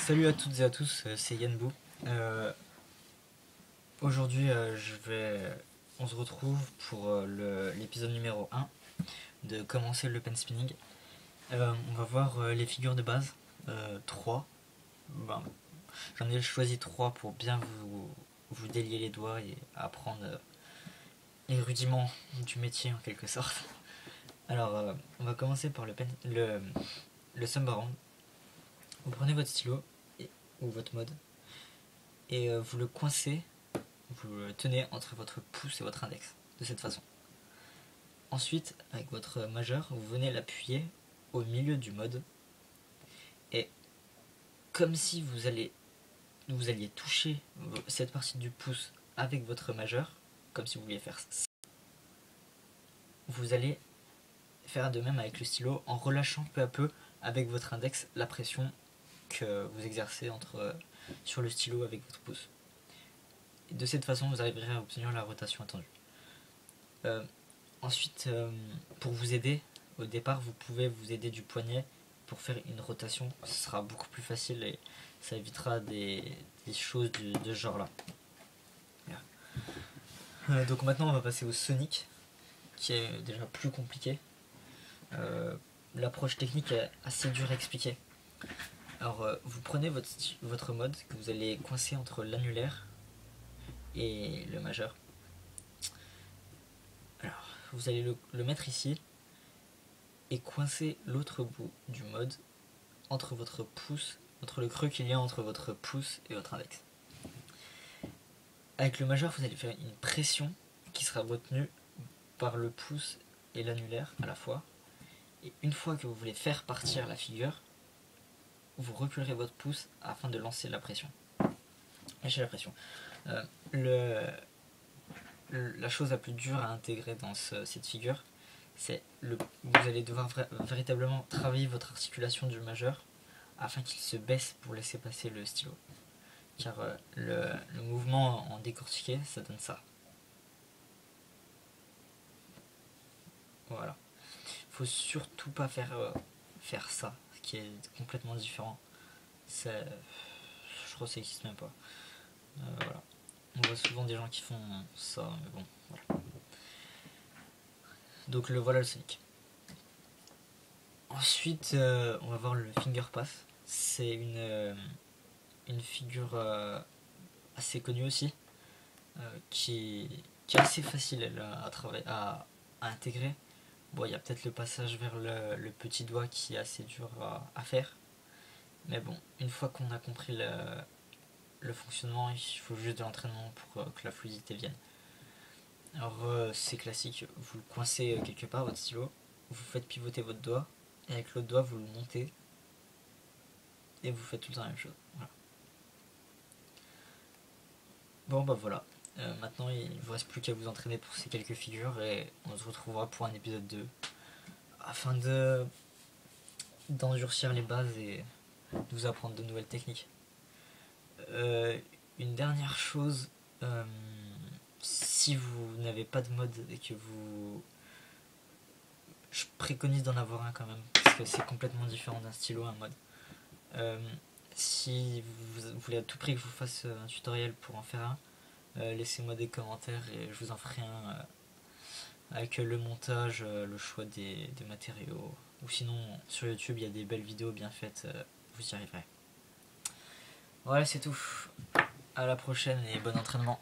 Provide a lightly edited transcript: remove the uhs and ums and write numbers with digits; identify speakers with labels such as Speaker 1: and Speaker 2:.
Speaker 1: Salut à toutes et à tous, c'est Yanbou. Aujourd'hui, on se retrouve pour l'épisode numéro 1 de commencer le pen spinning. On va voir les figures de base, 3. Ben, j'en ai choisi 3 pour bien vous délier les doigts et apprendre les rudiments du métier en quelque sorte. Alors, on va commencer par le Samba Round. Vous prenez votre stylo ou votre mode et vous le coincez, vous le tenez entre votre pouce et votre index, de cette façon. Ensuite, avec votre majeur, vous venez l'appuyer au milieu du mode et comme si vous alliez toucher cette partie du pouce avec votre majeur, comme si vous vouliez faire ça, vous allez faire de même avec le stylo en relâchant peu à peu avec votre index la pression que vous exercez sur le stylo avec votre pouce. Et de cette façon, vous arriverez à obtenir la rotation attendue. Ensuite, pour vous aider, au départ, vous pouvez vous aider du poignet pour faire une rotation. Ce sera beaucoup plus facile et ça évitera des choses de ce genre-là. Donc maintenant, on va passer au Sonic, qui est déjà plus compliqué. L'approche technique est assez dure à expliquer. Alors, vous prenez votre mode que vous allez coincer entre l'annulaire et le majeur. Alors, vous allez le mettre ici et coincer l'autre bout du mode entre votre pouce, entre le creux qu'il y a entre votre pouce et votre index. Avec le majeur, vous allez faire une pression qui sera retenue par le pouce et l'annulaire à la fois. Et une fois que vous voulez faire partir la figure, vous reculerez votre pouce afin de lancer la pression. Lâchez la pression. La chose la plus dure à intégrer dans cette figure, c'est vous allez devoir véritablement travailler votre articulation du majeur afin qu'il se baisse pour laisser passer le stylo. Car le mouvement en décortiqué, ça donne ça. Voilà. Faut surtout pas faire ça, ce qui est complètement différent. Je crois que ça n'existe même pas. Voilà. On voit souvent des gens qui font ça, mais bon, voilà. Donc voilà le Sonic. Ensuite, on va voir le Finger Pass. C'est une figure assez connue aussi, qui est assez facile à intégrer. Bon, il y a peut-être le passage vers le petit doigt qui est assez dur à faire. Mais bon, une fois qu'on a compris le fonctionnement, il faut juste de l'entraînement pour que la fluidité vienne. Alors c'est classique, vous le coincez quelque part, votre stylo, vous faites pivoter votre doigt, et avec l'autre doigt vous le montez, et vous faites tout le temps la même chose. Voilà. Bon bah voilà, maintenant il ne vous reste plus qu'à vous entraîner pour ces quelques figures, et on se retrouvera pour un épisode 2, afin d'endurcir les bases et de vous apprendre de nouvelles techniques. Une dernière chose, si vous n'avez pas de mode et que je préconise d'en avoir un quand même, parce que c'est complètement différent d'un stylo à un mode. Si vous voulez à tout prix que je vous fasse un tutoriel pour en faire un, laissez-moi des commentaires et je vous en ferai un avec le montage, le choix des matériaux, ou sinon sur YouTube il y a des belles vidéos bien faites, vous y arriverez. Voilà, c'est tout. À la prochaine et bon entraînement.